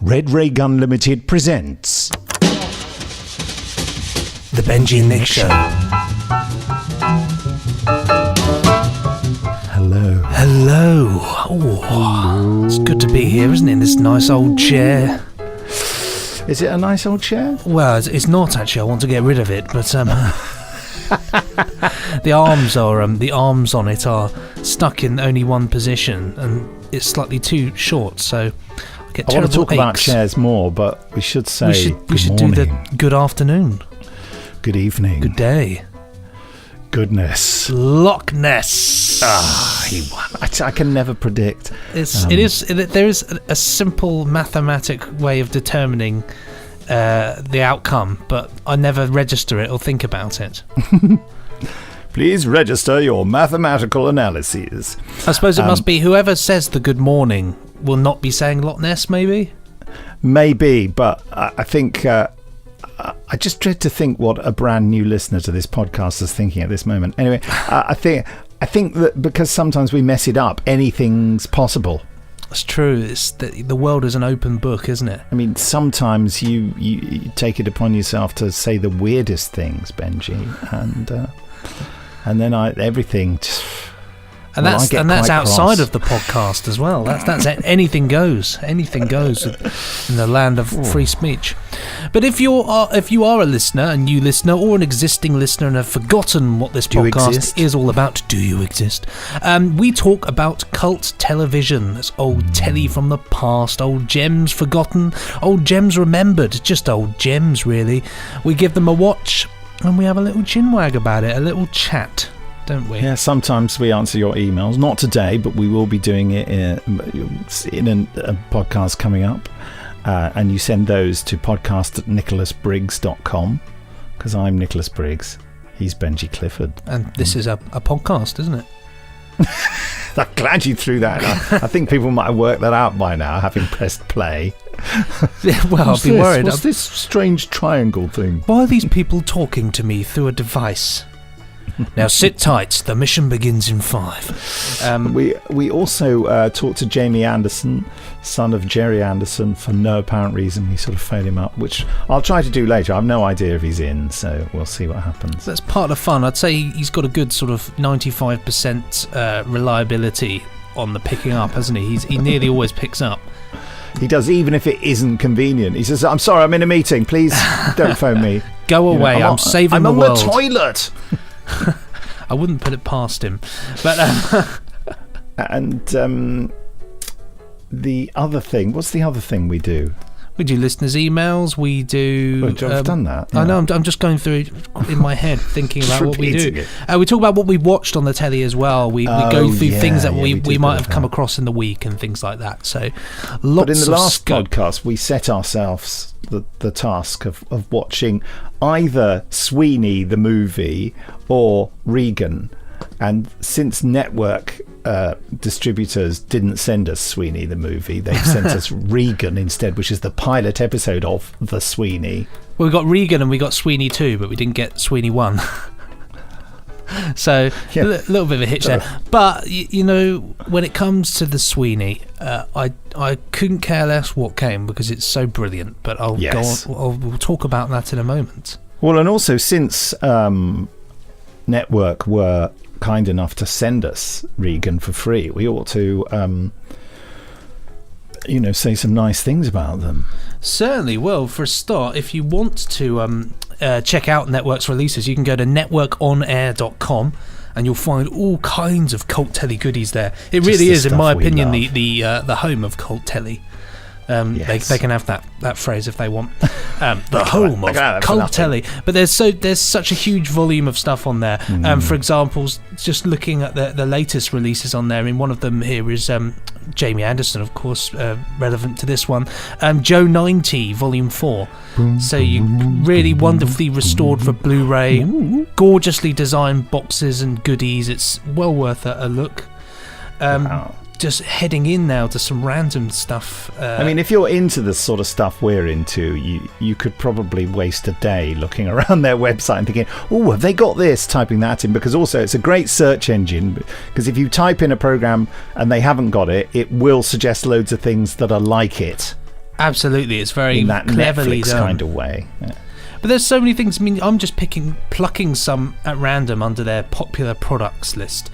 Red Ray Gun Limited presents The Benji and Nick Show. Hello. Hello. Oh, it's good to be here, isn't it? In this nice old chair. Is it a nice old chair? Well, it's not actually. I want to get rid of it, but the arms on it are stuck in only one position, and it's slightly too short. So I get terrible want to talk aches. about chairs more, but we should say we should do the good afternoon, good evening, good day, goodness, Loch Ness. He won. I can never predict. There is a simple mathematic way of determining the outcome, but I never register it or think about it. Please register your mathematical analyses. I suppose it must be whoever says the good morning will not be saying Loch Ness, maybe? Maybe, but I think I just dread to think what a brand new listener to this podcast is thinking at this moment. Anyway, I think that because sometimes we mess it up, anything's possible. It's true. It's the world is an open book, isn't it? I mean, sometimes you take it upon yourself to say the weirdest things, Benji, and then everything. And that's outside of the podcast as well. That's anything goes. Anything goes in the land of free speech. But if you are a listener, a new listener, or an existing listener and have forgotten what this podcast is all about, do you exist? We talk about cult television. That's old telly from the past, old gems forgotten, old gems remembered, just old gems really. We give them a watch and we have a little chinwag about it, a little chat. Don't we? Yeah, sometimes we answer your emails. Not today, but we will be doing it in a podcast coming up. And you send those to podcast@nicholasbriggs.com, because I'm Nicholas Briggs. He's Benji Clifford. And this is a podcast, isn't it? I'm glad you threw that. I think people might have worked that out by now, having pressed play. Yeah, well, I'll be worried. What's this strange triangle thing? Why are these people talking to me through a device? Now sit tight, the mission begins in 5. We also talked to Jamie Anderson, son of Jerry Anderson, for no apparent reason. We sort of phoned him up, which I'll try to do later. I have no idea if he's in, so we'll see what happens. That's part of the fun. I'd say he's got a good sort of 95% reliability on the picking up, hasn't he? He nearly always picks up. He does, even if it isn't convenient. He says, I'm sorry, I'm in a meeting. Please don't phone me. Go away, I'm saving the world. I'm on the toilet. I wouldn't put it past him, but and the other thing. What's the other thing we do? We do listeners' emails. We do. I've done that. Yeah. I know. I'm just going through it in my head, thinking about what we do. We talk about what we watched on the telly as well. We go through things that we might have come across in the week and things like that. So, but in the last podcast, we set ourselves the task of watching either Sweeney the movie or Regan, and since network distributors didn't send us Sweeney the movie, they've sent us Regan instead, which is the pilot episode of the Sweeney. Well, we got Regan and we got Sweeney 2, but we didn't get Sweeney 1. So a little bit of a hitch there. But you know, when it comes to the Sweeney, I couldn't care less what came, because it's so brilliant. But we'll talk about that in a moment. Well, and also, since Network were kind enough to send us Regan for free, we ought to say some nice things about them. Certainly. Well, for a start, if you want to check out Network's releases, you can go to networkonair.com and you'll find all kinds of cult telly goodies there. It really is, in my opinion, the home of cult telly. They can have that phrase if they want. The home of cult telly. But there's such a huge volume of stuff on there. For example, just looking at the latest releases on there, I mean, one of them here is Jamie Anderson, of course, relevant to this one. Joe 90, Volume 4. So you really wonderfully restored for Blu-ray, gorgeously designed boxes and goodies. It's well worth a look. Wow. Just heading in now to some random stuff. I mean, if you're into the sort of stuff we're into, you could probably waste a day looking around their website and thinking, oh, have they got this? Typing that in, because also it's a great search engine, because if you type in a program and they haven't got it, it will suggest loads of things that are like it. Absolutely, it's very in that cleverly Netflix done. kind of way. Yeah. But there's so many things. I mean, I'm just plucking some at random under their popular products list.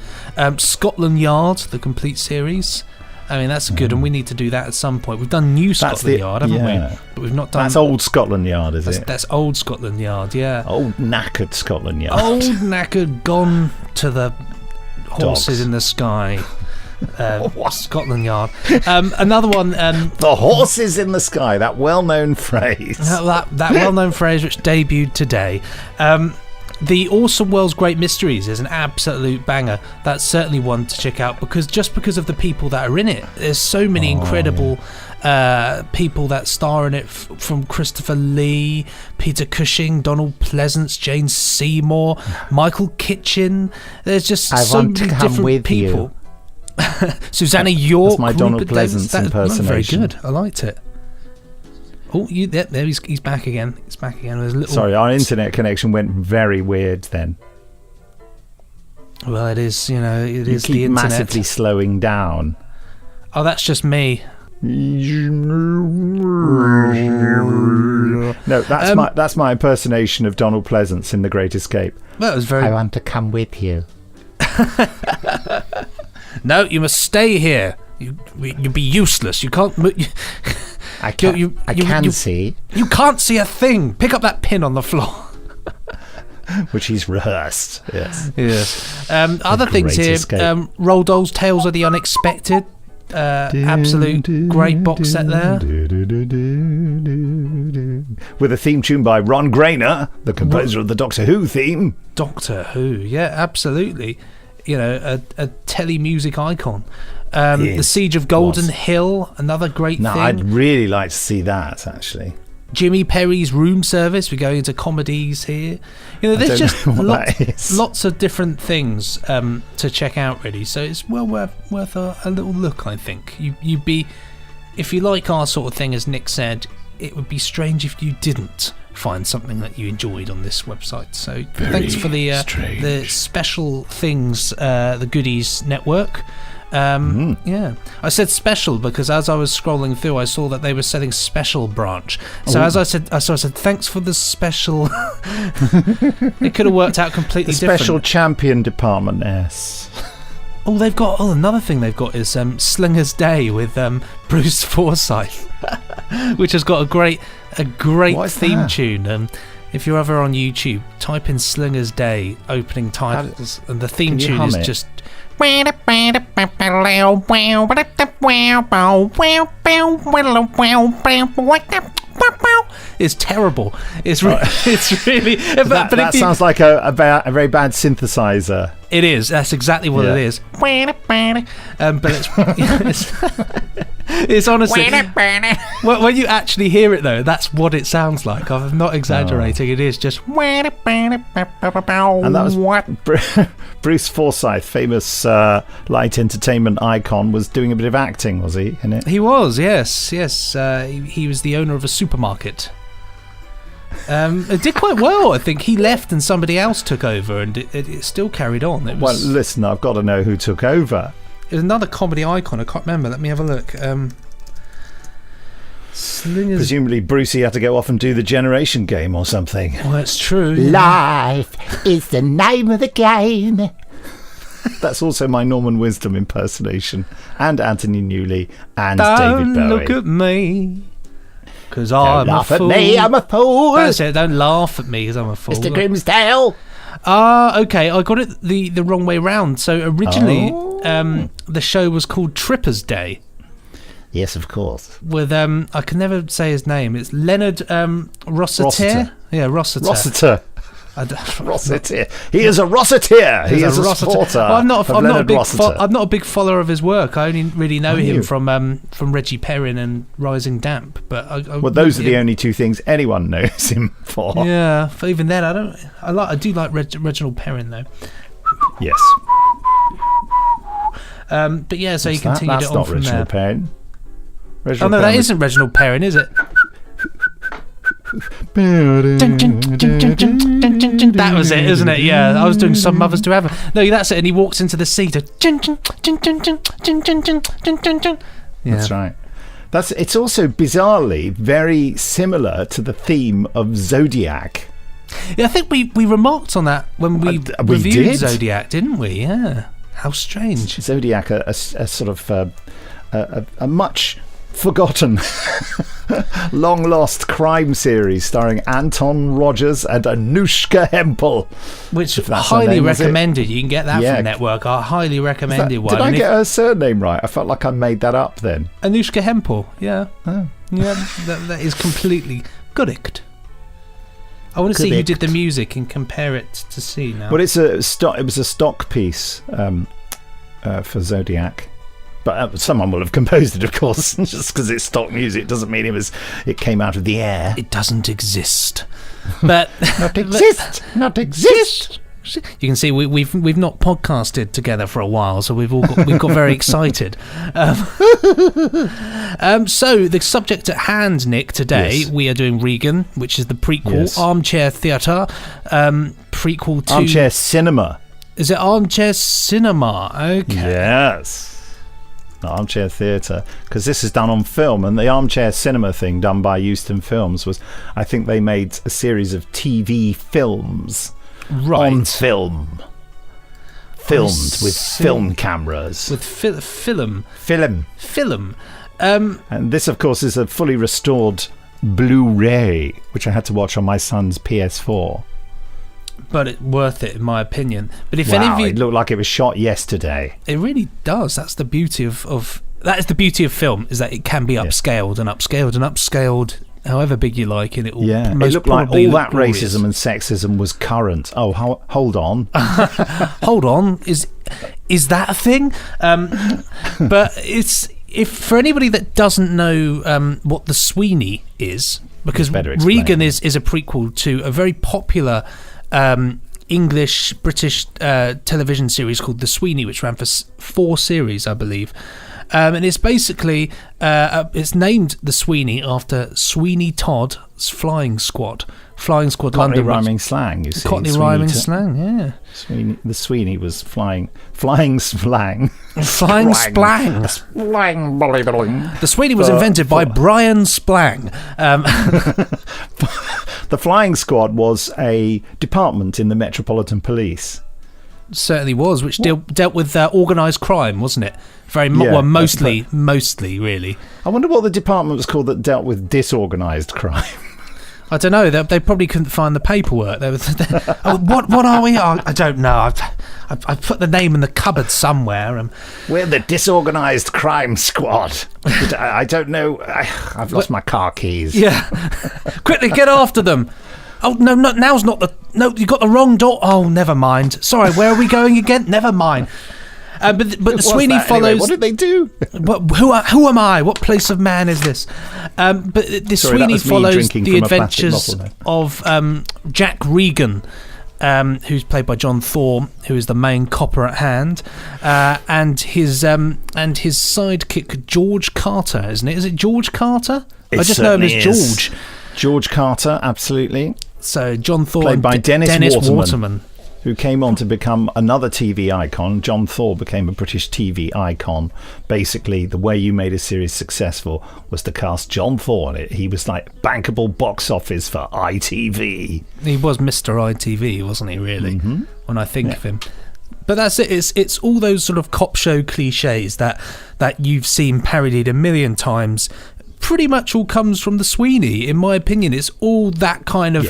Scotland Yard, the complete series. I mean, that's good, and we need to do that at some point. We've done New Scotland Yard, haven't we? But we've not done... That's old Scotland Yard, is it? That's old Scotland Yard, yeah. Old knackered Scotland Yard. Old knackered, gone to the horses Dogs. in the sky. Scotland Yard. Another one... the horses in the sky, that well-known phrase. That well-known phrase which debuted today. The Awesome World's Great Mysteries is an absolute banger. That's certainly one to check out because of the people that are in it. There's so many incredible people that star in it, from Christopher Lee, Peter Cushing, Donald Pleasance, Jane Seymour, Michael Kitchen. There's just so many different people. Susanna York. That's my Donald Pleasance impersonation. Very good. I liked it. Oh, there he's back again. He's back again. There's a little... Sorry, our internet connection went very weird then. Well, it is, it is the internet. You keep massively slowing down. Oh, that's just me. No, that's my impersonation of Donald Pleasance in The Great Escape. That was very... I want to come with you. No, you must stay here. You'd be useless. You can't... I can see. You can't see a thing. Pick up that pin on the floor. Which he's rehearsed. Yes. Yes. Other things here. Roald Dahl's Tales of the Unexpected. Absolute great box set there. With a theme tune by Ron Grainer, the composer of the Doctor Who theme. Doctor Who, yeah, absolutely. A telly music icon. The Siege of Golden Hill, another great thing. I'd really like to see that, actually. Jimmy Perry's Room Service. We're going into comedies here. There's just lots of different things to check out, really. So it's well worth a little look, I think. You'd be, if you like our sort of thing, as Nick said, it would be strange if you didn't find something that you enjoyed on this website. So thanks for the special things, the goodies network. Yeah, I said special because as I was scrolling through, I saw that they were selling Special Branch. So as I said, thanks for the special. It could have worked out completely different. Special Champion Department S. Oh, they've got. Oh, another thing they've got is Slinger's Day with Bruce Forsyth, which has got a great theme tune. If you're ever on YouTube, type in Slinger's Day opening titles, and the theme tune is just. It's terrible. It's really. That sounds like a very bad synthesizer. It is. That's exactly what it is. But it's honestly when you actually hear it though, that's what it sounds like. I'm not exaggerating. It is just. And that was Bruce Forsyth, famous light entertainment icon, was doing a bit of acting, was he? In it? He was. Yes. He was the owner of a supermarket. It did quite well. I think he left and somebody else took over, and it still carried on. Well, listen, I've got to know who took over. It was another comedy icon. I can't remember. Let me have a look. Presumably Brucey had to go off and do the Generation Game or something. Well, that's true. Life is the name of the game. That's also my Norman Wisdom impersonation, and Anthony Newley and David Bowie. Don't look at me, because I'm a fool. Don't laugh at me, I'm a fool. That's it. Don't laugh at me, because I'm a fool. Mr. Grimsdale. Okay. I got it the wrong way round. So originally, the show was called Tripper's Day. Yes, of course. With I can never say his name. It's Leonard Rossiter. Yeah, Rossiter. Rossiter. He is a Rossiter. He is a supporter. Well, I'm not a big follower of his work. I only really know him from Reggie Perrin and Rising Damp. But those are the only two things anyone knows him for. Yeah, but even then, I do like Reginald Perrin though. Yes. But yeah, so he continued it on from there. That's not Reginald Perrin. That isn't Reginald Perrin, is it? That was it, isn't it? Yeah, I was doing Some Mothers Do Heaven. No, that's it. And he walks into the sea to. That's right. It's also bizarrely very similar to the theme of Zodiac. Yeah, I think we remarked on that when we reviewed did? Zodiac, didn't we? Yeah. How strange. Zodiac, a sort of a much forgotten, long lost crime series starring Anton Rogers and Anushka Hempel, which that's her highly name, was it? recommended. You can get that Yeah. from Network. I highly recommended one. Did I And get her surname right? I felt like I made that up then. Anushka Hempel, yeah. Oh. Yeah, that is completely correct. I want to see who did the music and compare it to see now. But it was a stock piece for Zodiac. But someone will have composed it, of course. Just because it's stock music doesn't mean it came out of the air. It doesn't exist. But Not exist. you can see we've not podcasted together for a while, so we've got very excited. So the subject at hand, Nick, today we are doing Regan, which is the prequel, Armchair Theatre, prequel to Armchair Cinema. Is it Armchair Cinema? Okay. Yes. Armchair Theatre, because this is done on film, and the Armchair Cinema thing done by Euston Films was, I think they made a series of TV films on film, filmed with film cameras, with film. And this, of course, is a fully restored Blu-ray, which I had to watch on my son's PS4. But it's worth it, in my opinion. But if any of you, it looked like it was shot yesterday. it really does. That's the beauty of that is the beauty of film, is that it can be upscaled and upscaled and upscaled, however big you like, and it will. Yeah, it looked like all that racism and sexism was current. Oh, hold on. Hold on, is that a thing? But if for anybody that doesn't know what the Sweeney is, because Regan is a prequel to a very popular English British television series called The Sweeney, which ran for 4 series, I believe. And it's basically it's named The Sweeney after Sweeney Todd's Flying Squad Cockney London. rhyming slang, you see. Cockney rhyming slang, yeah. The Sweeney was flying splang. Flying splang. The Sweeney was invented by Brian Splang. The Flying Squad was a department in the Metropolitan Police. Certainly was, which dealt with organised crime, wasn't it? Mostly, really. I wonder what the department was called that dealt with disorganised crime. I don't know. They probably couldn't find the paperwork. What are we? I don't know. I put the name in the cupboard somewhere. We're the disorganised crime squad. I don't know. I've lost my car keys. Yeah. Quickly, get after them. Oh, no, now's not the... No, you got the wrong door. Oh, never mind. Sorry, where are we going again? Never mind. But the Sweeney follows... Anyway, what did they do? Who am I? What place of man is this? But the Sweeney follows the adventures of Jack Regan, who's played by John Thor, who is the main copper at hand, and his sidekick George Carter, isn't it? Is it George Carter? I just know him as George. George Carter, absolutely. So John Thor, played by Dennis Waterman, who came on to become another TV icon. John Thor became a British TV icon. Basically, the way you made a series successful was to cast John Thor in it. He was like bankable box office for ITV. He was Mr. ITV, wasn't he, really? Mm-hmm. When I think of him. But that's it. It's all those sort of cop show cliches that you've seen parodied a million times. Pretty much all comes from the Sweeney, in my opinion. It's all that kind of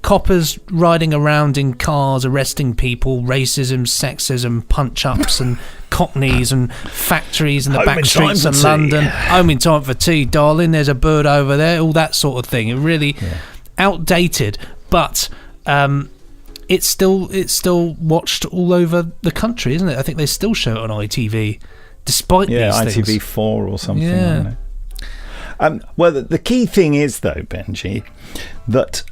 coppers riding around in cars, arresting people, racism, sexism, punch-ups and cockneys and factories and the back streets of London. Home in time for tea, darling. There's a bird over there. All that sort of thing. It really outdated, but it's still watched all over the country, isn't it? I think they still show it on ITV, despite these things. ITV4 or something. Yeah. I don't know. Well, the key thing is, though, Benji, that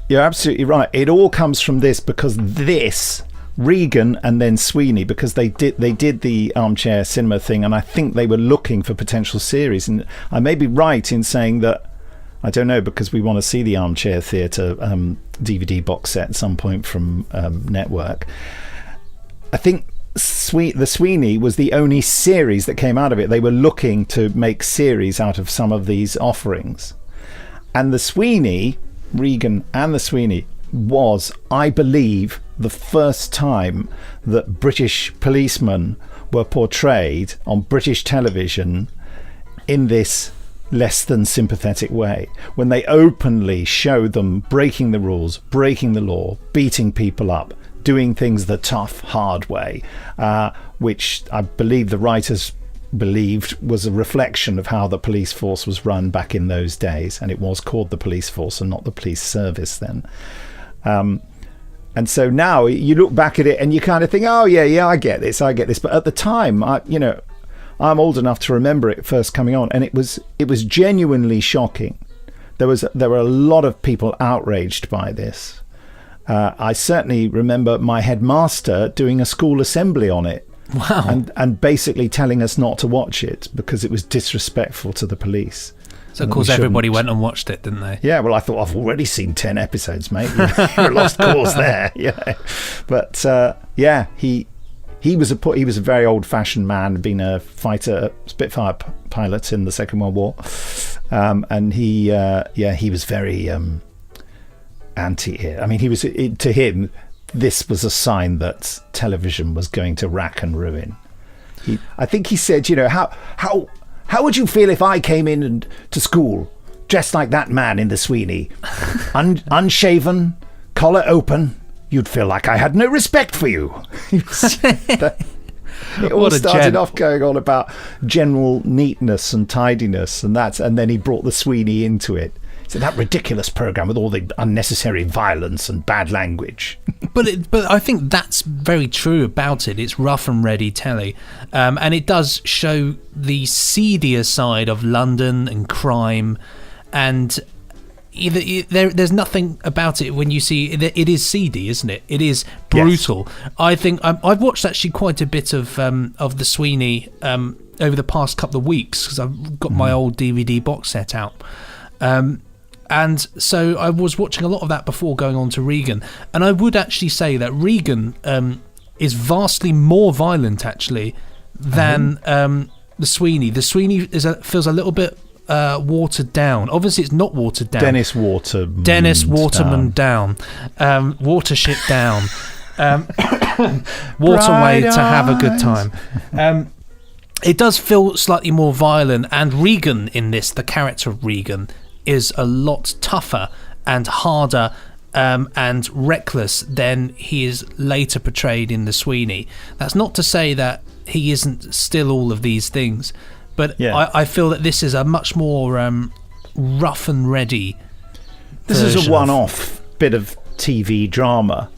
you're absolutely right. It all comes from this, because this, Regan and then Sweeney, because they did the Armchair Cinema thing, and I think they were looking for potential series. And I may be right in saying that, I don't know, because we want to see the Armchair Theatre DVD box set at some point from Network. I think the Sweeney was the only series that came out of it. They were looking to make series out of some of these offerings. And the Sweeney, Regan and the Sweeney, was, I believe, the first time that British policemen were portrayed on British television in this less than sympathetic way, when they openly showed them breaking the rules, breaking the law, beating people up, doing things the tough, hard way, which I believe the writers believed was a reflection of how the police force was run back in those days, and it was called the police force and not the police service then. And so now you look back at it and you kind of think, oh yeah, I get this. But at the time, I'm old enough to remember it first coming on, and it was genuinely shocking. There were a lot of people outraged by this. I certainly remember my headmaster doing a school assembly on it. Wow. And basically telling us not to watch it because it was disrespectful to the police. So, of course, everybody went and watched it, didn't they? Yeah, well, I thought, I've already seen 10 episodes, mate. You're a lost cause there. Yeah. But, he was a very old-fashioned man, been a fighter, Spitfire pilot in the Second World War. And he was very anti it. I mean, to him, this was a sign that television was going to rack and ruin. I think he said, how would you feel if I came in to school dressed like that man in the Sweeney, unshaven, collar open? You'd feel like I had no respect for you. It all started off going on about general neatness and tidiness, and then he brought the Sweeney into it. So that ridiculous program with all the unnecessary violence and bad language. But I think that's very true about it. It's rough and ready telly, and it does show the seedier side of London and crime, and there's nothing about it when you see it is seedy, isn't it? It is brutal. Yes. I think I've watched actually quite a bit of the Sweeney over the past couple of weeks because I've got my old DVD box set out. And so I was watching a lot of that before going on to Regan. And I would actually say that Regan is vastly more violent, actually, than the Sweeney. The Sweeney feels a little bit watered down. Obviously, it's not watered down. Dennis Waterman down. Watership down. Waterway to have a good time. It does feel slightly more violent. And Regan in this, the character of Regan, is a lot tougher and harder and reckless than he is later portrayed in the Sweeney. That's not to say that he isn't still all of these things, but I feel that this is a much more rough and ready. This is a one-off bit of TV drama,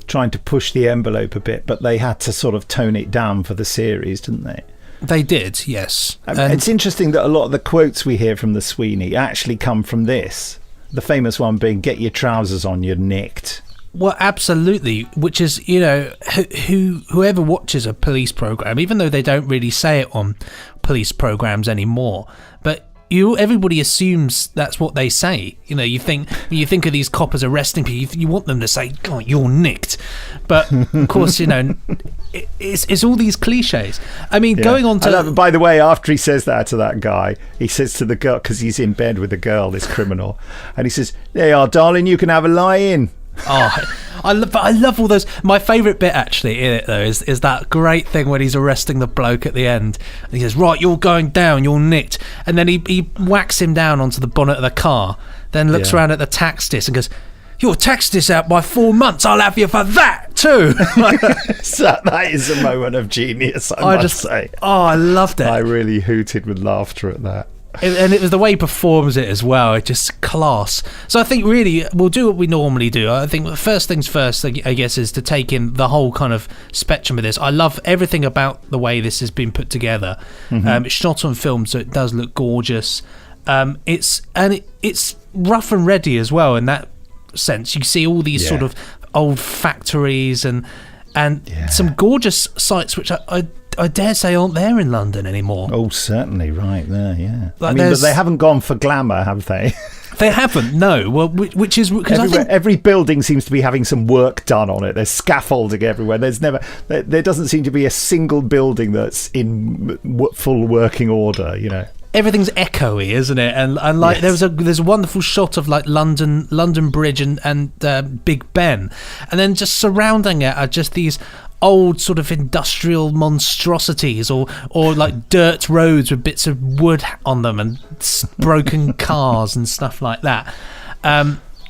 trying to push the envelope a bit, but they had to sort of tone it down for the series, didn't they? They did, yes. It's interesting that a lot of the quotes we hear from the Sweeney actually come from this. The famous one being, "Get your trousers on, you're nicked." Well, absolutely. Which is, whoever watches a police program, even though they don't really say it on police programs anymore, but everybody assumes that's what they say. You think when you think of these coppers arresting people, you want them to say, "God, you're nicked," but of course, it's all these cliches. I mean, going on to. By the way, after he says that to that guy, he says to the girl, because he's in bed with the girl, this criminal, and he says, "There you are, darling, you can have a lie in." Oh, I love all those. My favourite bit actually in it though is that great thing when he's arresting the bloke at the end. And he says, "Right, you're going down, you're nicked," and then he whacks him down onto the bonnet of the car. Then looks around at the tax disc and goes, "Your tax disc out by 4 months. I'll have you for that too." So that is a moment of genius. I must say. Oh, I loved it. I really hooted with laughter at that. And it was the way he performs it as well. It's just class. So I think really we'll do what we normally do. I think the first things first, I guess, is to take in the whole kind of spectrum of this. I love everything about the way this has been put together. It's shot on film, so it does look gorgeous. It's rough and ready as well in that sense. You see all these sort of old factories and some gorgeous sites which I dare say aren't there in London anymore. Oh, certainly, right there, yeah. Like but they haven't gone for glamour, have they? They haven't, no. Well, which is because I think every building seems to be having some work done on it. There's scaffolding everywhere. There doesn't seem to be a single building that's in full working order. everything's echoey, isn't it? And like yes. there's a wonderful shot of like London Bridge and Big Ben, and then just surrounding it are just these old sort of industrial monstrosities or like dirt roads with bits of wood on them and broken cars and stuff like that,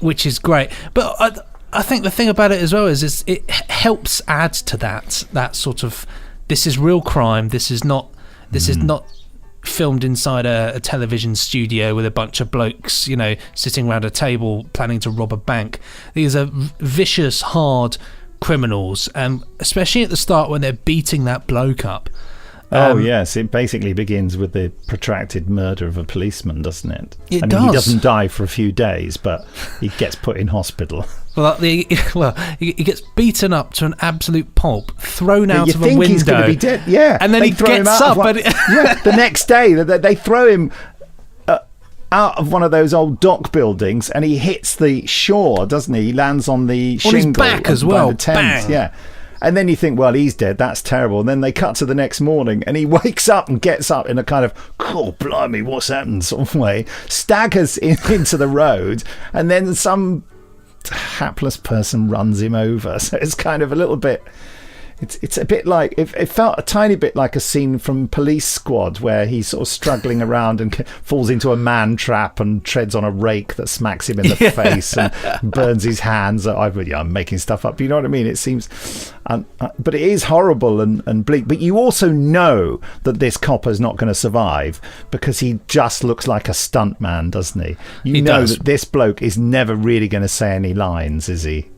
which is great. But I think the thing about it as well is it helps add to that sort of, this is real crime, this is not filmed inside a television studio with a bunch of blokes, sitting around a table planning to rob a bank. These are vicious, hard criminals, especially at the start when they're beating that bloke up. Yes, it basically begins with the protracted murder of a policeman, doesn't it? He doesn't die for a few days, but he gets put in hospital. Well, he gets beaten up to an absolute pulp, thrown out of a window. You think he's going to be dead, yeah. And then he gets up. The next day, they throw him out of one of those old dock buildings, and he hits the shore, doesn't he? He lands on the shingle. On his back as well. The Thames, yeah. And then you think, well, he's dead. That's terrible. And then they cut to the next morning, and he wakes up and gets up in a kind of, oh, blimey, what's happened sort of way, staggers into the road, and then some hapless person runs him over. So it's kind of a little bit... It's a bit like, it felt a tiny bit like a scene from Police Squad where he's sort of struggling around and falls into a man trap and treads on a rake that smacks him in the face and burns his hands. I'm making stuff up. You know what I mean? It seems... but it is horrible and bleak. But you also know that this copper's not going to survive because he just looks like a stuntman, doesn't he? You know that this bloke is never really going to say any lines, is he?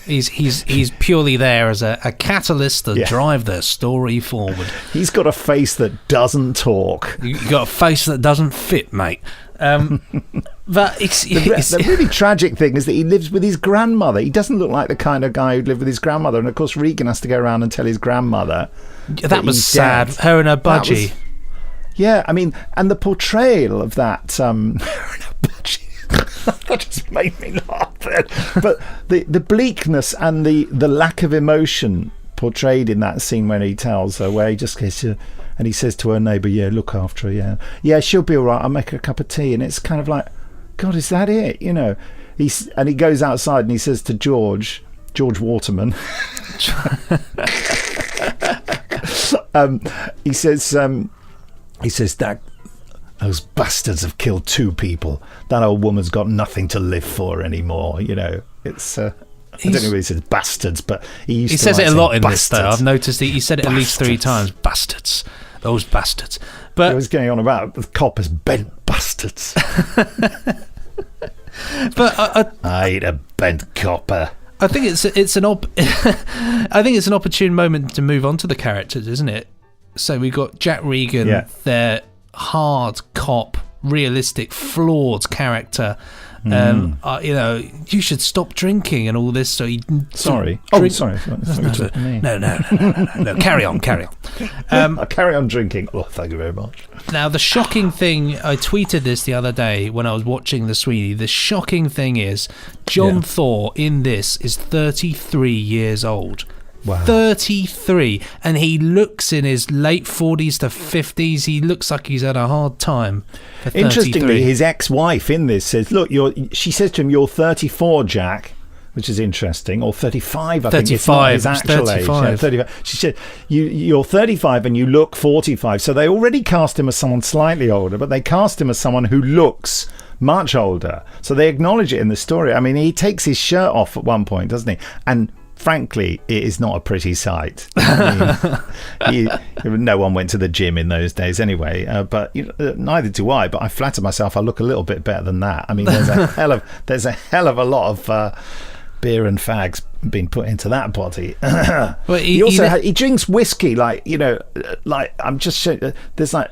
He's purely there as a catalyst to drive the story forward. He's got a face that doesn't talk. You've got a face that doesn't fit, mate. But the really tragic thing is that he lives with his grandmother. He doesn't look like the kind of guy who'd live with his grandmother. And of course, Regan has to go around and tell his grandmother that was sad. Dead. Her and her budgie. And the portrayal of that. Her and her budgie. That just made me laugh then. But the bleakness and the lack of emotion portrayed in that scene when he tells her, where he just gets to, and he says to her neighbour, look after her, yeah, she'll be all right, I'll make her a cup of tea. And it's kind of like, God, is that it? And he goes outside and he says to George Waterman, he says that those bastards have killed 2 people. That old woman's got nothing to live for anymore. It's I don't know if he says bastards, but he says it a lot in bastards. this though. I've noticed he said it at least 3 times. Bastards, those bastards. But he was going on about the coppers, bent bastards. But I ain't a bent copper. I think it's an opportune moment to move on to the characters, isn't it? So we got Jack Regan, their hard cop, realistic, flawed character. You should stop drinking and all this. So he sorry. No, carry on. I'll carry on drinking. Oh, thank you very much. Now, the shocking thing, I tweeted this the other day when I was watching the Sweeney. The shocking thing is John Thor in this is 33 years old. Wow. 33, and he looks in his late 40s to 50s. He looks like he's had a hard time. Interestingly, his ex-wife in this says, "Look, she says to him, you're 34, Jack," which is interesting, or 35. I think it's not his actual age. Yeah, 35. She said, "You're 35 and you look 45." So they already cast him as someone slightly older, but they cast him as someone who looks much older. So they acknowledge it in the story. I mean, he takes his shirt off at one point, doesn't he? And frankly, it is not a pretty sight. I mean, no one went to the gym in those days anyway, but neither do I. But I flatter myself I look a little bit better than that. I mean, there's a hell of a lot of beer and fags being put into that body. Well, he drinks whiskey, like I'm just showing, there's like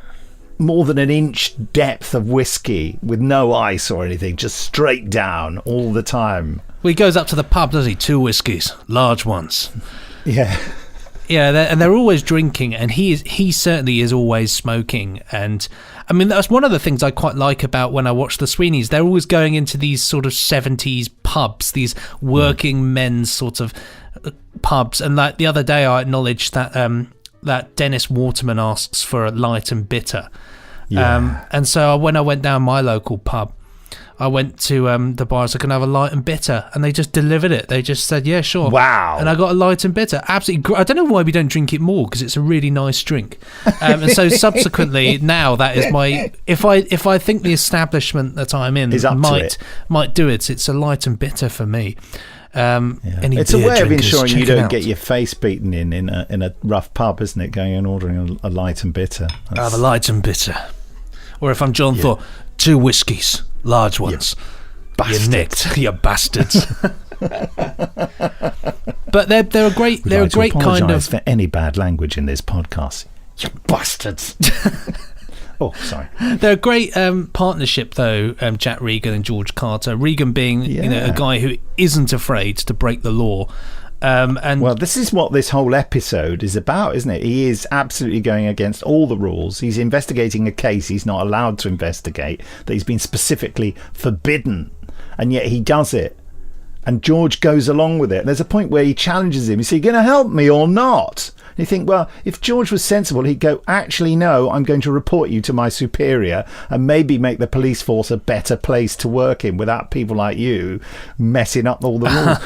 more than an inch depth of whiskey with no ice or anything, just straight down all the time. Well, he goes up to the pub, does he? 2 whiskies, large ones. Yeah. Yeah, and they're always drinking, and he certainly is always smoking. And I mean, that's one of the things I quite like about when I watch the Sweeneys. They're always going into these sort of 70s pubs, these working men's sort of pubs. And like the other day, I acknowledged that that Dennis Waterman asks for a light and bitter. And so when I went down my local pub, I went to the bar, so I can have a light and bitter, and they just delivered it. They just said, yeah, sure. Wow. And I got a light and bitter. Absolutely. I don't know why we don't drink it more, because it's a really nice drink. And so subsequently, now that is my... If I think the establishment that I'm in might do it, it's a light and bitter for me. It's a way of ensuring you don't get your face beaten in a rough pub, isn't it? Going and ordering a light and bitter. I have a light and bitter. Or if I'm John Thor, 2 whiskies. Large ones. You nicked, you bastards. But they're a great kind of for any bad language in this podcast. You bastards. Oh, sorry. They're a great partnership, though. Jack Regan and George Carter. Regan being a guy who isn't afraid to break the law. And well, this is what this whole episode is about, isn't it? He is absolutely going against all the rules. He's investigating a case he's not allowed to investigate, that he's been specifically forbidden, and yet he does it. And George goes along with it. There's a point where he challenges him. He says, "Are you going to help me or not?" And you think, well, if George was sensible, he'd go, "Actually, no, I'm going to report you to my superior and maybe make the police force a better place to work in without people like you messing up all the rules."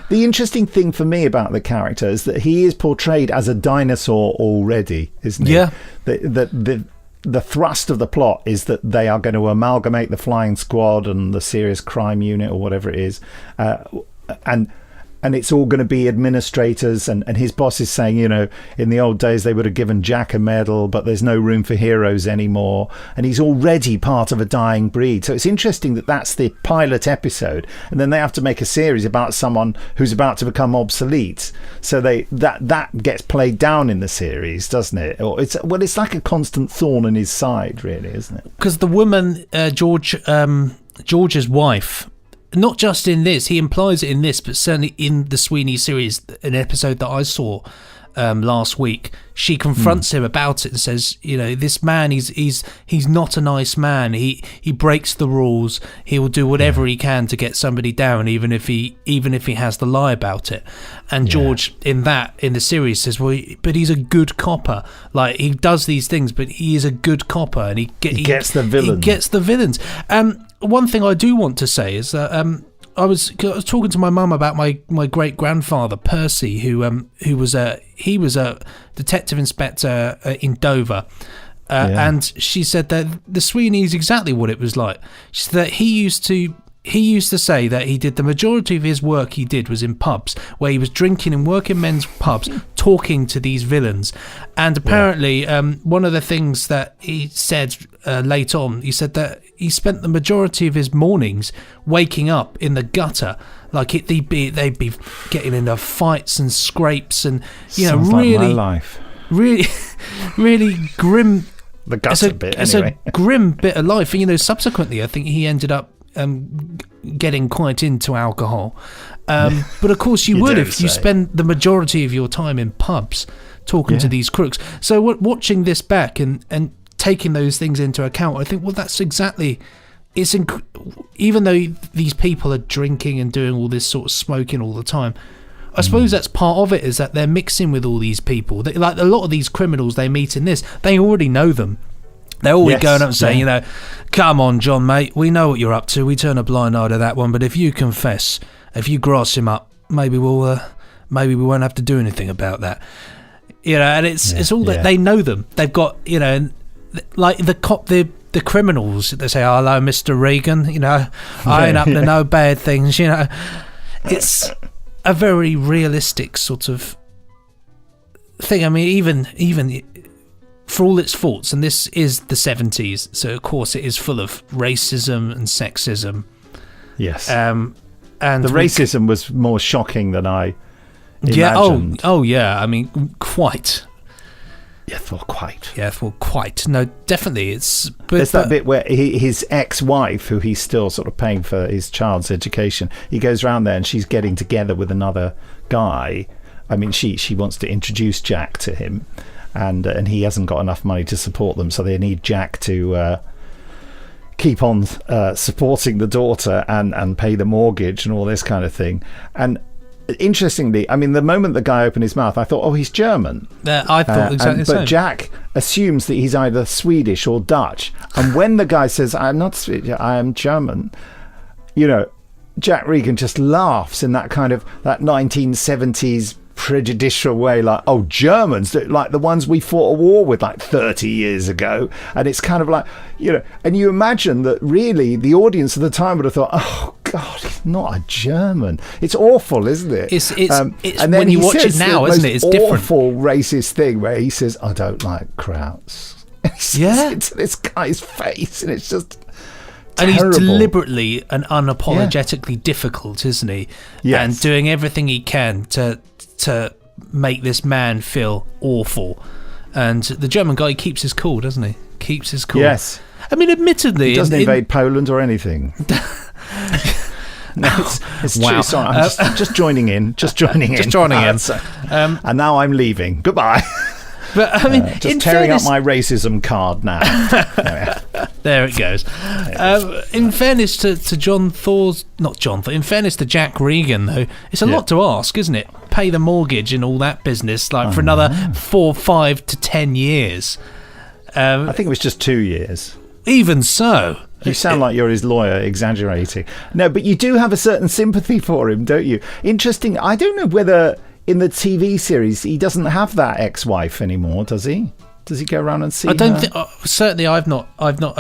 The interesting thing for me about the character is that he is portrayed as a dinosaur already, isn't he? Yeah. The thrust of the plot is that they are going to amalgamate the flying squad and the serious crime unit or whatever it is, and it's all going to be administrators, and his boss is saying, in the old days they would have given Jack a medal, but there's no room for heroes anymore, and he's already part of a dying breed. So it's interesting that that's the pilot episode, and then they have to make a series about someone who's about to become obsolete, so that gets played down in the series, doesn't it? Or it's like a constant thorn in his side, really, isn't it? Because the woman, George's wife, not just in this, he implies it in this, but certainly in the Sweeney series, an episode that I saw last week, she confronts him about it and says, this man, he's not a nice man. He breaks the rules. He will do whatever he can to get somebody down, even if he has to lie about it. And George in the series says, well, but he's a good copper. Like, he does these things, but he is a good copper, and he gets the villains. He gets the villains. One thing I do want to say is that I was talking to my mum about my great grandfather Percy, who was a detective inspector in Dover, and she said that the Sweeney is exactly what it was like. She said that he used to say that he did the majority of his work he did was in pubs, where he was drinking in working men's pubs, talking to these villains. And apparently, one of the things that he said late on, he said that he spent the majority of his mornings waking up in the gutter. Like they'd be getting into fights and scrapes, and sounds really, like my life. really, really grim. The gutter bit, anyway. It's a grim bit of life. And subsequently, I think he ended up getting quite into alcohol, but of course you would if you spend the majority of your time in pubs talking to these crooks. So watching this back and taking those things into account, I think, well, that's exactly even though these people are drinking and doing all this sort of smoking all the time, I suppose that's part of it, is that they're mixing with all these people. Like a lot of these criminals they meet in this, they already know them. They're always going up and saying, "Come on, John, mate, we know what you're up to. We turn a blind eye to that one, but if you confess, if you grass him up, maybe we won't have to do anything about that." And it's all that they know them. They've got, like the criminals. They say, "Oh, hello, Mr. Regan. I ain't up to no bad things." It's a very realistic sort of thing. I mean, even. For all its faults, and this is the 70s, so of course it is full of racism and sexism. Yes. And the racism was more shocking than I imagined. Oh yeah, I mean, quite. Yeah, well, quite. Yeah, well, quite. No, definitely. There's that bit where his ex-wife, who he's still sort of paying for his child's education, he goes around there and she's getting together with another guy, I mean, she wants to introduce Jack to him, and he hasn't got enough money to support them, so they need Jack to keep on supporting the daughter and pay the mortgage and all this kind of thing. And interestingly, I mean, the moment the guy opened his mouth, I thought, oh, he's German. I thought exactly the same. But Jack assumes that he's either Swedish or Dutch. And when the guy says, I'm not Swedish, I am German, Jack Regan just laughs in that kind of that 1970s prejudicial way, like, oh, Germans, like the ones we fought a war with like 30 years ago. And it's kind of like, and you imagine that really the audience at the time would have thought, oh God, he's not a German. It's awful, isn't it? It's and then when you watch it now, isn't it? It's different. Awful racist thing where he says, I don't like Krauts. Yeah, it's this guy's face, and it's just and terrible. He's deliberately and unapologetically difficult, isn't he? Yes. And doing everything he can to make this man feel awful. And the German guy keeps his cool, doesn't he? Keeps his cool. Yes. I mean, admittedly, he doesn't invade Poland or anything. No, it's wow. true. Sorry, I'm just joining in. Just joining in. And now I'm leaving. Goodbye. But I mean, just tearing up my racism card now. There it goes. In fairness to in fairness to Jack Regan, though, it's a lot to ask, isn't it? Pay the mortgage and all that business, like for another 4, 5 to 10 years. I think it was just 2 years. Even so. You sound like you're his lawyer, exaggerating. No, but you do have a certain sympathy for him, don't you? Interesting. I don't know whether in the TV series he doesn't have that ex-wife anymore, does he? Does he go around and see? I don't think. Certainly, I've not.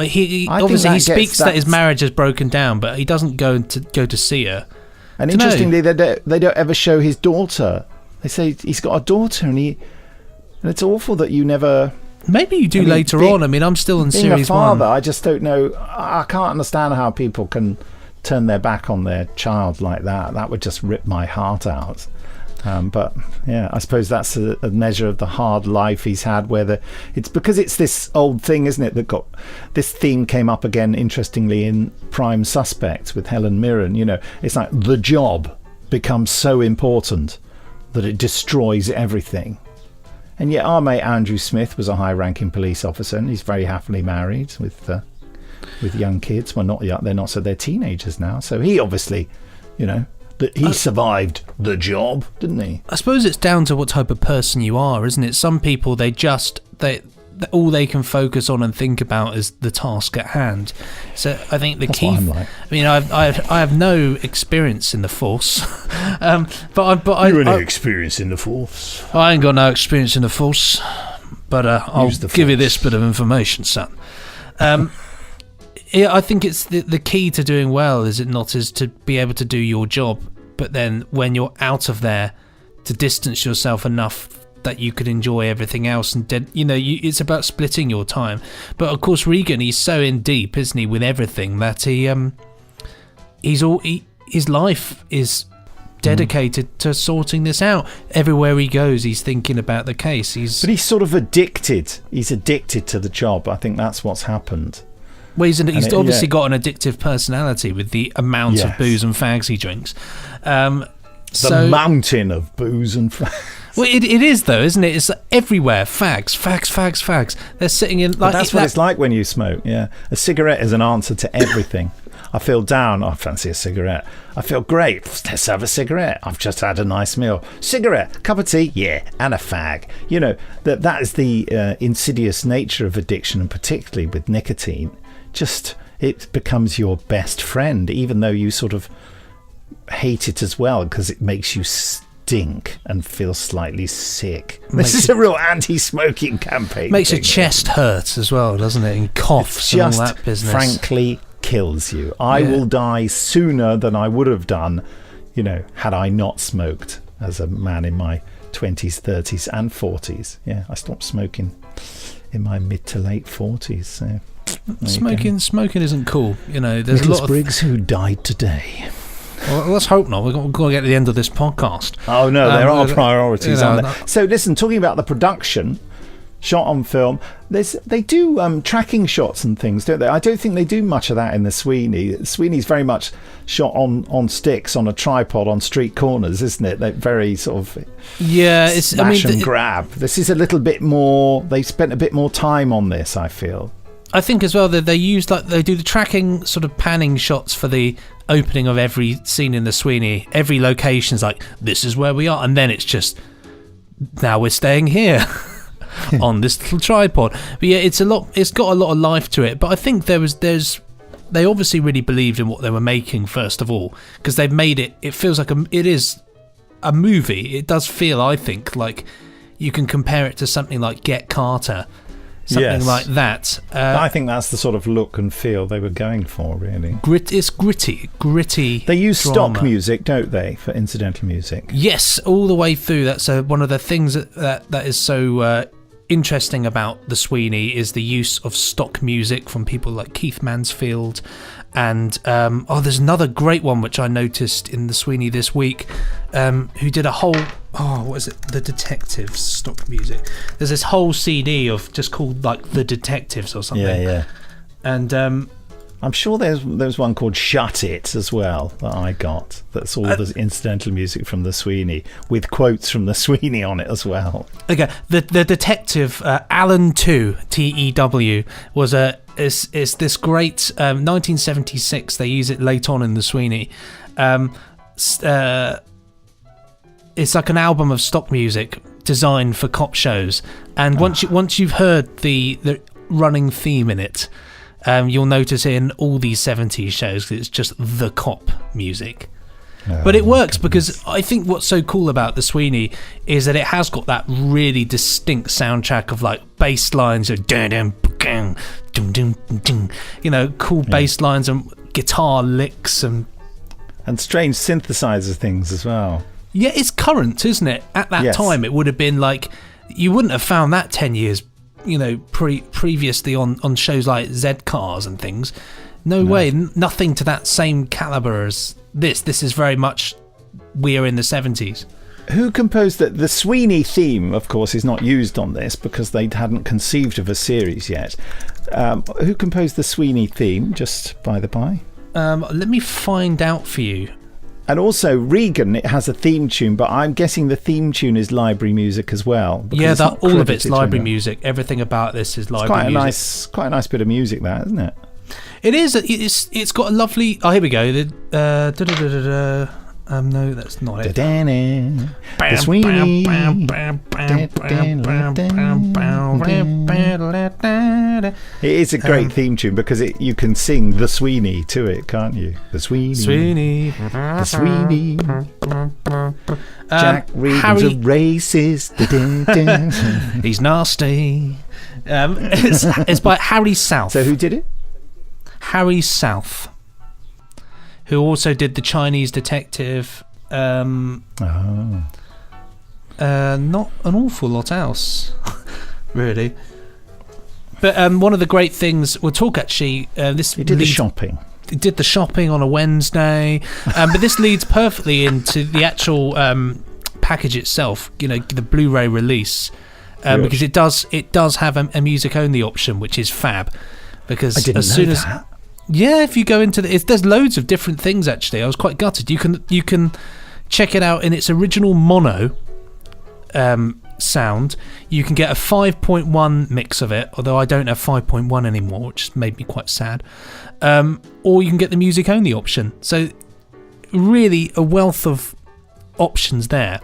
He obviously he speaks that his marriage has broken down, but he doesn't go to see her. And interestingly, they don't ever show his daughter. They say he's got a daughter, and it's awful that you never. Maybe you do later on. I mean, I'm still in series 1. Being a father, I just don't know. I can't understand how people can turn their back on their child like that. That would just rip my heart out. But yeah, I suppose that's a measure of the hard life he's had. It's because it's this old thing, isn't it? That got this theme came up again, interestingly, in Prime Suspect with Helen Mirren. It's like the job becomes so important that it destroys everything. And yet our mate Andrew Smith was a high-ranking police officer, and he's very happily married with young kids. Well, not yet. They're not, so they're teenagers now. So he obviously, he survived the job, didn't he? I suppose it's down to what type of person you are, isn't it? Some people, they all they can focus on and think about is the task at hand. So I think the key. What I'm like. I mean, I have no experience in the force, but You're no experience in the force. I ain't got no experience in the force, but I'll give you this bit of information, son. I think it's the key to doing well, is it not, is to be able to do your job, but then when you're out of there, to distance yourself enough that you could enjoy everything else, and it's about splitting your time. But of course, Regan, he's so in deep, isn't he, with everything, that his life is dedicated to sorting this out. Everywhere he goes, he's thinking about the case. But he's sort of addicted. He's addicted to the job. I think that's what's happened. Well, he's obviously got an addictive personality with the amount of booze and fags he drinks. The mountain of booze and fags. Well, it is though, isn't it? It's everywhere. Fags. They're sitting in. Like, that's what it's like when you smoke. Yeah, a cigarette is an answer to everything. I feel down. I fancy a cigarette. I feel great. Let's have a cigarette. I've just had a nice meal. Cigarette, cup of tea, yeah, and a fag. That is the insidious nature of addiction, and particularly with nicotine. Just it becomes your best friend, even though you sort of hate it as well, because it makes you stink and feel slightly sick. This is a real anti-smoking campaign. Makes your chest hurt as well, doesn't it? And coughs and all that business. Frankly, kills you. I will die sooner than I would have done, had I not smoked as a man in my 20s, 30s and 40s. Yeah, I stopped smoking in my mid to late 40s. So smoking isn't cool. There's Nicholas a lot of Briggs who died today. Well, let's hope not. We're going to get to the end of this podcast. Oh no, there are priorities, aren't there? So listen, talking about the production, shot on film. They do tracking shots and things, don't they? I don't think they do much of that in the Sweeney. Sweeney's very much shot on sticks, on a tripod, on street corners, isn't it? They're very sort of smash and grab. This is a little bit more. They spent a bit more time on this, I feel. I think as well that they do the tracking sort of panning shots for the opening of every scene in the Sweeney. Every location's like, this is where we are, and then it's just, now we're staying here. On this little tripod. But yeah, it's got a lot of life to it. But I think they obviously really believed in what they were making, first of all, because they've made it feels like it is a movie. It does feel, I think, like you can compare it to something like Get Carter, something like that. I think that's the sort of look and feel they were going for, really. It's gritty. They use drama. Stock music, don't they, for incidental music? Yes, all the way through. That's one of the things that is so interesting about the Sweeney is the use of stock music from people like Keith Mansfield, and there's another great one which I noticed in the Sweeney this week, who did a whole what is it, The Detectives stock music. There's this whole CD of just called like The Detectives or something. Yeah. And I'm sure there's one called Shut It as well that I got. That's all the incidental music from the Sweeney, with quotes from the Sweeney on it as well. Okay, the detective Alan Tew, Tew, was is this great 1976. They use it late on in the Sweeney. It's like an album of stock music designed for cop shows, and once you've heard the running theme in it. You'll notice it in all these 70s shows, it's just the cop music. But it works because I think what's so cool about the Sweeney is that it has got that really distinct soundtrack of like bass lines of cool bass lines and guitar licks and strange synthesizer things as well. Yeah, it's current, isn't it? At that time, it would have been like, you wouldn't have found that 10 years previously on shows like Z Cars and things. No way, nothing to that same caliber as this. This is very much, we're in the 70s. Who composed it? The Sweeney theme, of course, is not used on this because they hadn't conceived of a series yet. Who composed the Sweeney theme, just by the by? Let me find out for you. And also, Regan, it has a theme tune, but I'm guessing the theme tune is library music as well. Yeah, all of it's library music. Everything about this is library music. Quite a nice bit of music, that, isn't it? It is. It's got a lovely. Oh, here we go. No, that's not it. The Sweeney. It is a great theme tune because you can sing the Sweeney to it, can't you? The Sweeney. The Sweeney. Jack Regan's a racist. He's nasty. It's by Harry South. So who did it? Harry South, who also did The Chinese Detective. Not an awful lot else, really. But one of the great things, we'll talk actually. He did the shopping. He did the shopping on a Wednesday, but this leads perfectly into the actual package itself. The Blu-ray release, because it does have a music only option, which is fab. Because I didn't know that. Yeah, if you go into there's loads of different things actually. I was quite gutted. You can check it out in its original mono sound. You can get a 5.1 mix of it, although I don't have 5.1 anymore, which made me quite sad. Or you can get the music only option. So really a wealth of options there.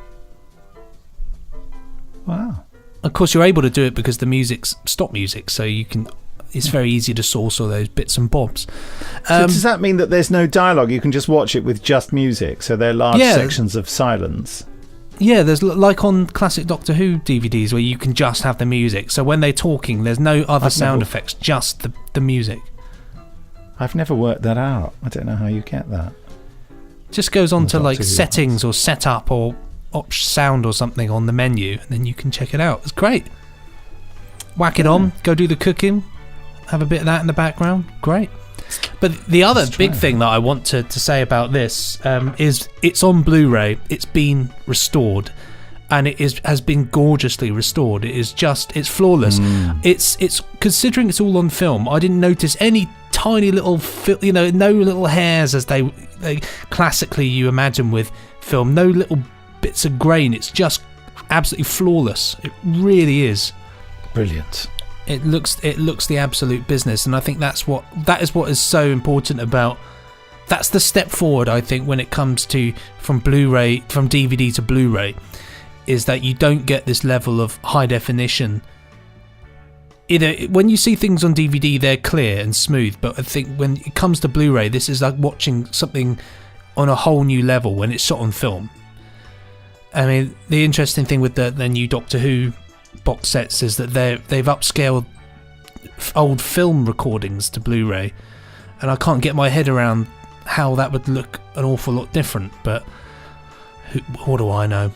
Wow. Of course you're able to do it because the music's stop music, so you can. It's very easy to source all those bits and bobs. So does that mean that there's no dialogue? You can just watch it with just music, so there are large sections of silence? Yeah, there's like on classic Doctor Who DVDs where you can just have the music. So when they're talking, there's no other sound effects, just the music. I've never worked that out. I don't know how you get that. Just goes on to like settings or setup or sound or something on the menu, and then you can check it out. It's great. Whack it on, go do the cooking. Have a bit of that in the background. Great. But the other big thing that I want to say about this is it's on Blu-ray. It's been restored. and has been gorgeously restored. It's flawless. It's considering it's all on film. I didn't notice any tiny little no little hairs as they classically you imagine with film. No little bits of grain. It's just absolutely flawless. It really is Brilliant. It looks the absolute business, and I think that is what is so important about. That's the step forward, I think, when it comes to from DVD to Blu-ray, is that you don't get this level of high definition. When you see things on DVD, they're clear and smooth, but I think when it comes to Blu-ray, this is like watching something on a whole new level when it's shot on film. I mean, the interesting thing with the new Doctor Who box sets is that they've upscaled old film recordings to Blu-ray, and I can't get my head around how that would look an awful lot different, but what do I know?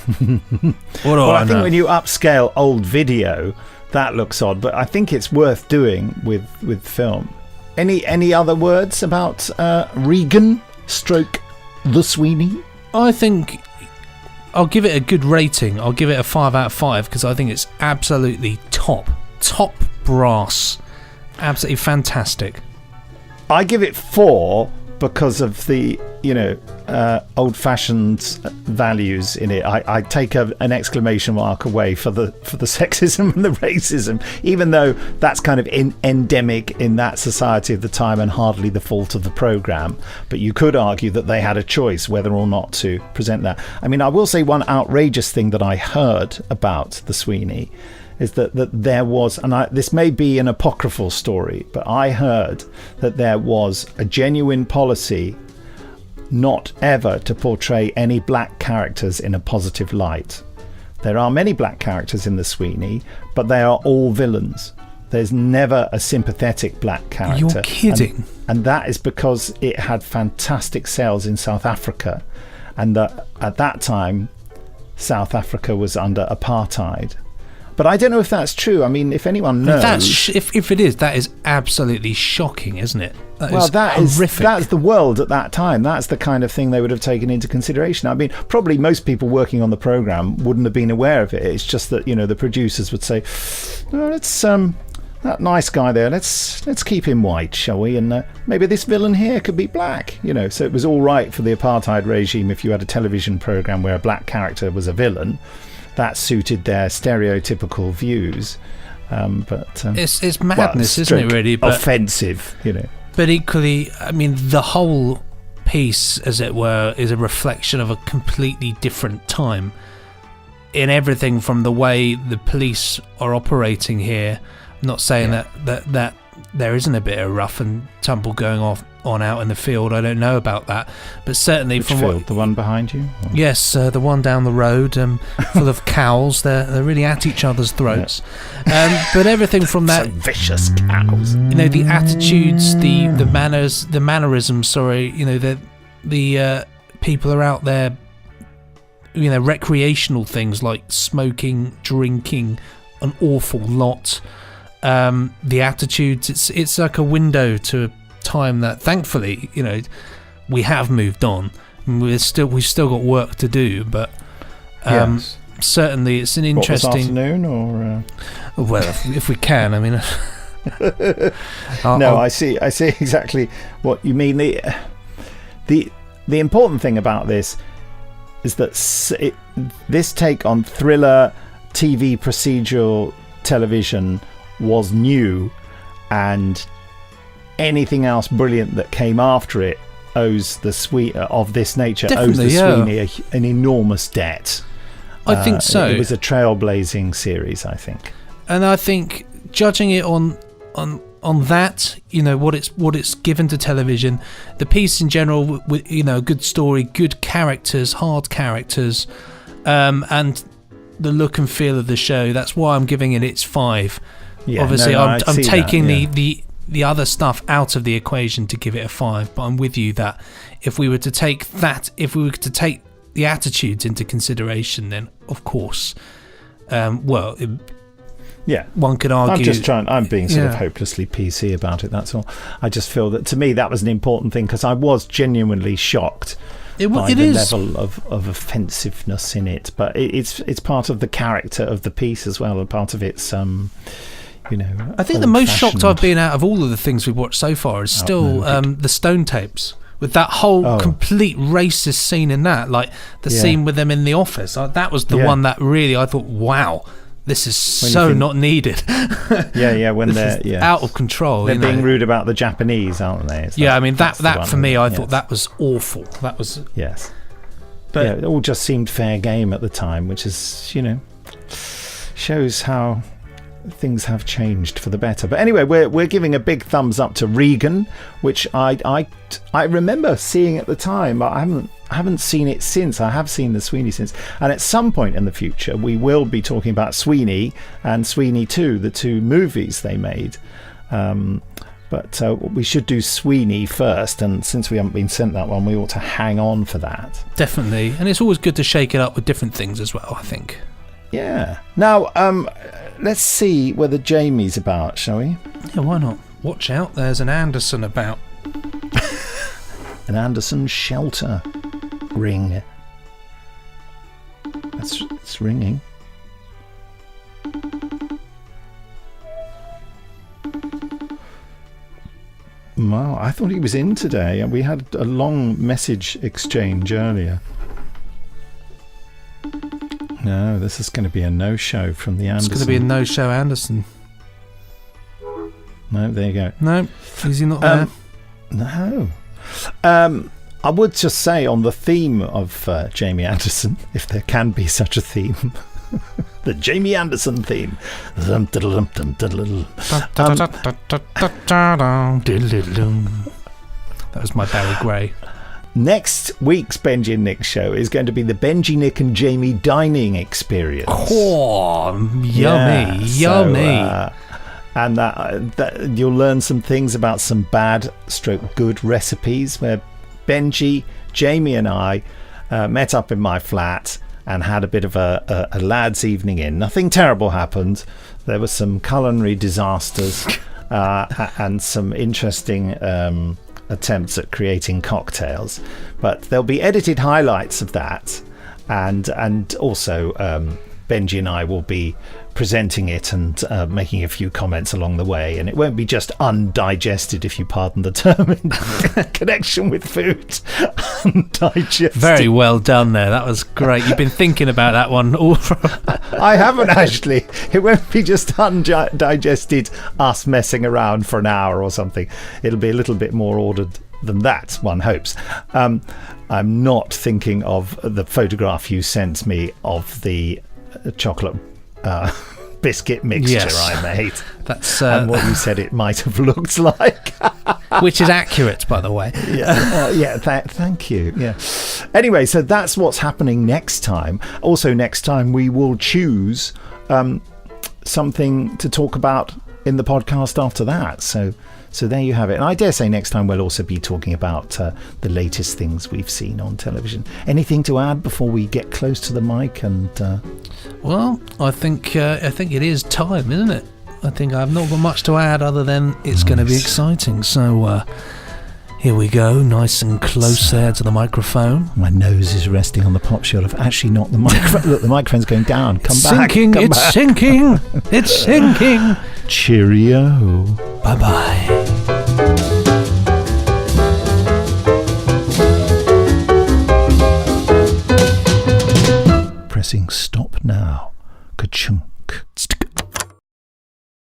I think when you upscale old video, that looks odd, but I think it's worth doing with film. Any other words about Regan / the Sweeney? I think I'll give it a good rating. I'll give it a 5 out of 5 because I think it's absolutely top brass, absolutely fantastic. I give it 4 because of the old-fashioned values in it. I take an exclamation mark away for the sexism and the racism, even though that's kind of endemic in that society of the time and hardly the fault of the programme. But you could argue that they had a choice whether or not to present that. I mean, I will say one outrageous thing that I heard about the Sweeney is that there was, and this may be an apocryphal story, but I heard that there was a genuine policy not ever to portray any black characters in a positive light. There are many black characters in the Sweeney, but they are all villains. There's never a sympathetic black character. You're kidding. And that is because it had fantastic sales in South Africa, and that at that time South Africa was under apartheid. But I don't know if that's true. I mean, if anyone knows... If it is, that is absolutely shocking, isn't it? That is horrific. That's the world at that time. That's the kind of thing they would have taken into consideration. I mean, probably most people working on the programme wouldn't have been aware of it. It's just that, the producers would say, oh, let's... that nice guy there, let's keep him white, shall we? And maybe this villain here could be black. So it was all right for the apartheid regime if you had a television programme where a black character was a villain. That suited their stereotypical views, but it's madness, isn't it? Really, but offensive, But equally, I mean, the whole piece, as it were, is a reflection of a completely different time. In everything from the way the police are operating here. I'm not saying that there isn't a bit of rough and tumble going on out in the field. I don't know about that, but certainly Which field? The one behind you? Or? Yes, the one down the road, full of cows. They're really at each other's throats. But everything from that, so vicious cows. The attitudes, the manners, the mannerisms. Sorry, the people are out there. Recreational things like smoking, drinking, an awful lot. The attitudes, it's like a window to a time that thankfully we have moved on. We've still got work to do, but yes. Certainly it's an interesting this afternoon or well if we can. I mean I see exactly what you mean. The important thing about this is that this take on thriller TV procedural television was new, and anything else brilliant that came after it owes the Sweeney an enormous debt. I think so. It was a trailblazing series, I think. And I think judging it on that, what it's given to television, the piece in general, with a good story, good characters, hard characters, and the look and feel of the show. That's why I'm giving it its 5. Yeah, obviously, I'm taking the other stuff out of the equation to give it a 5. But I'm with you that if we were to take the attitudes into consideration, then of course, one could argue. I'm being sort of hopelessly PC about it. That's all. I just feel that to me that was an important thing because I was genuinely shocked by It the is. level of offensiveness in it, but it's part of the character of the piece as well, and part of its I think the most shocked I've been out of all of the things we've watched so far is still the Stone Tapes, with that whole complete racist scene in that, like the scene with them in the office. That was the one that really I thought, wow, this is not needed. When they're out of control. They're being rude about the Japanese, aren't they? I mean that for me, I thought that was awful. That was but it all just seemed fair game at the time, which is shows how things have changed for the better. But anyway, we're giving a big thumbs up to Regan, which I remember seeing at the time. I haven't seen it since. I have seen the Sweeney since, and at some point in the future we will be talking about Sweeney and Sweeney 2, the two movies they made. But we should do Sweeney first, and since we haven't been sent that one, we ought to hang on for that. Definitely, and it's always good to shake it up with different things as well, I think. Yeah. Now, let's see whether Jamie's about, shall we? Yeah, why not? Watch out, there's an Anderson about. An Anderson shelter ring. It's ringing. Wow, I thought he was in today. We had a long message exchange earlier. No, this is going to be a no-show from the Anderson. It's going to be a no-show Anderson. No, there you go. No, is he not there? No. I would just say on the theme of Jamie Anderson, if there can be such a theme, the Jamie Anderson theme. That was my Barry Gray. Next week's Benji and Nick show is going to be the Benji, Nick and Jamie dining experience. Oh, yummy, yummy. And that you'll learn some things about some bad/good recipes where Benji, Jamie and I met up in my flat and had a bit of a lad's evening in. Nothing terrible happened. There were some culinary disasters and some interesting attempts at creating cocktails, but there'll be edited highlights of that, and also Benji and I will be presenting it and making a few comments along the way, and it won't be just undigested, if you pardon the term, in connection with food. Undigested. Very well done there. That was great. You've been thinking about that one all I haven't actually. It won't be just undigested us messing around for an hour or something. It'll be a little bit more ordered than that, one hopes. I'm not thinking of the photograph you sent me of the chocolate biscuit mixture I made. That's and what you said it might have looked like. Which is accurate, by the way. Thank you. Yeah. Anyway, so that's what's happening next time. Also, next time we will choose something to talk about in the podcast after that. So there you have it. And I dare say next time we'll also be talking about the latest things we've seen on television. Anything to add before we get close to the mic? And well, I think it is time, isn't it? I think I've not got much to add other than it's going to be exciting. So here we go, nice and close there to the microphone. My nose is resting on the pop shot of actually not the microphone. Look, the microphone's going down. Come back. It's sinking. It's sinking. Cheerio. Bye-bye. Pressing stop now. Ka-chunk.